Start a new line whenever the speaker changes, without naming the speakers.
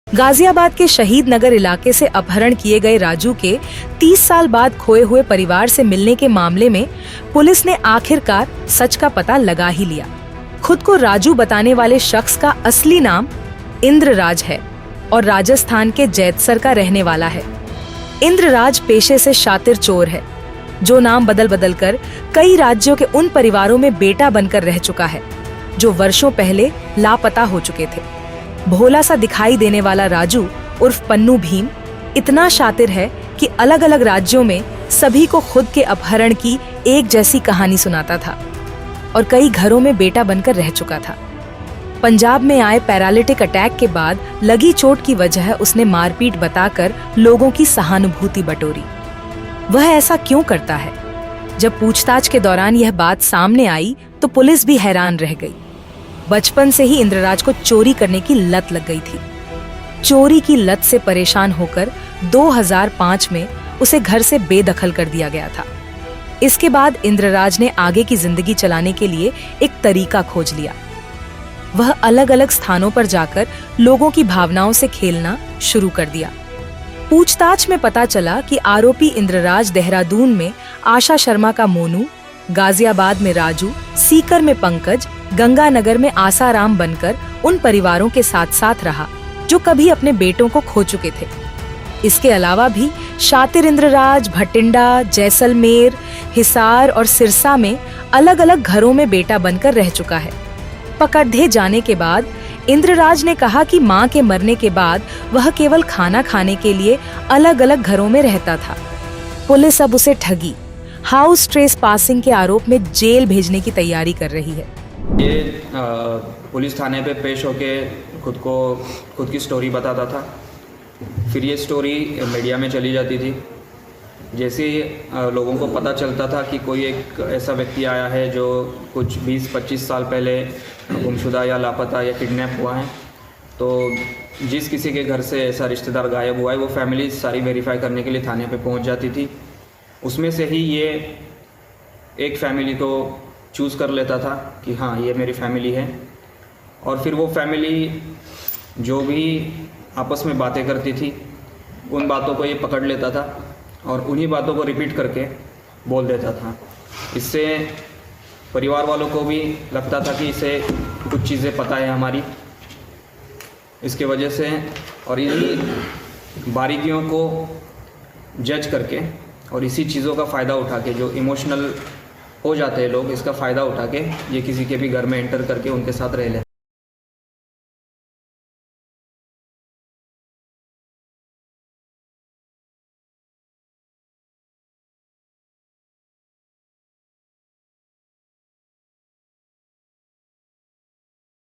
गाजियाबाद के शहीद नगर इलाके से अपहरण किए गए राजू के 30 साल बाद खोए हुए परिवार से मिलने के मामले में पुलिस ने आखिरकार सच का पता लगा ही लिया। खुद को राजू बताने वाले शख्स का असली नाम इंद्रराज है और राजस्थान के जैतसर का रहने वाला है। इंद्रराज पेशे से शातिर चोर है, जो नाम बदल बदल कर कई राज्यों के उन परिवारों में बेटा बनकर रह चुका है जो वर्षों पहले लापता हो चुके थे। भोला सा दिखाई देने वाला राजू उर्फ पन्नू भीम इतना शातिर है कि अलग अलग राज्यों में सभी को खुद के अपहरण की एक जैसी कहानी सुनाता था और कई घरों में बेटा बनकर रह चुका था। पंजाब में आए पैरालिटिक अटैक के बाद लगी चोट की वजह उसने मारपीट बताकर लोगों की सहानुभूति बटोरी। वह ऐसा क्यों करता है? जब पूछताछ के दौरान यह बात सामने आई तो पुलिस भी हैरान रह गई। बचपन से ही इंद्रराज को चोरी करने की लत लग गई थी। चोरी की लत से परेशान होकर 2005 में उसे घर से बेदखल कर दिया गया था। इसके बाद इंद्रराज ने आगे की जिंदगी चलाने के लिए एक तरीका खोज लिया। वह अलग अलग स्थानों पर जाकर लोगों की भावनाओं से खेलना शुरू कर दिया। पूछताछ में पता चला कि आरोपी इंद्रराज देहरादून में आशा शर्मा का मोनू, गाजियाबाद में राजू, सीकर में पंकज, गंगानगर में आसाराम बनकर उन परिवारों के साथ साथ रहा जो कभी अपने बेटों को खो चुके थे। इसके अलावा भी शातिर इंद्रराज भटिंडा, जैसलमेर, हिसार और सिरसा में अलग अलग घरों में बेटा बनकर रह चुका है। पकड़े जाने के बाद इंद्रराज ने कहा कि मां के मरने के बाद वह केवल खाना खाने के लिए अलग अलग घरों में रहता था। पुलिस अब उसे ठगी, हाउस ट्रेस पासिंग के आरोप में जेल भेजने की तैयारी कर रही है।
ये पुलिस थाने पे पेश होके खुद की स्टोरी बताता था। फिर ये स्टोरी मीडिया में चली जाती थी। जैसे ही लोगों को पता चलता था कि कोई एक ऐसा व्यक्ति आया है जो कुछ 20-25 साल पहले गुमशुदा या लापता या किडनैप हुआ है, तो जिस किसी के घर से ऐसा रिश्तेदार गायब हुआ है वो फैमिली सारी वेरीफाई करने के लिए थाने पे पहुंच जाती थी। उसमें से ही ये एक फैमिली को चूज़ कर लेता था कि हाँ ये मेरी फैमिली है, और फिर वो फैमिली जो भी आपस में बातें करती थी उन बातों को ये पकड़ लेता था और उन्हीं बातों को रिपीट करके बोल देता था। इससे परिवार वालों को भी लगता था कि इसे कुछ चीज़ें पता है हमारी, इसके वजह से, और इन्हीं बारीकियों को जज करके और इसी चीज़ों का फ़ायदा उठा के, जो इमोशनल हो जाते हैं लोग, इसका फ़ायदा उठा के ये किसी के भी घर में एंटर करके उनके साथ रह लेते।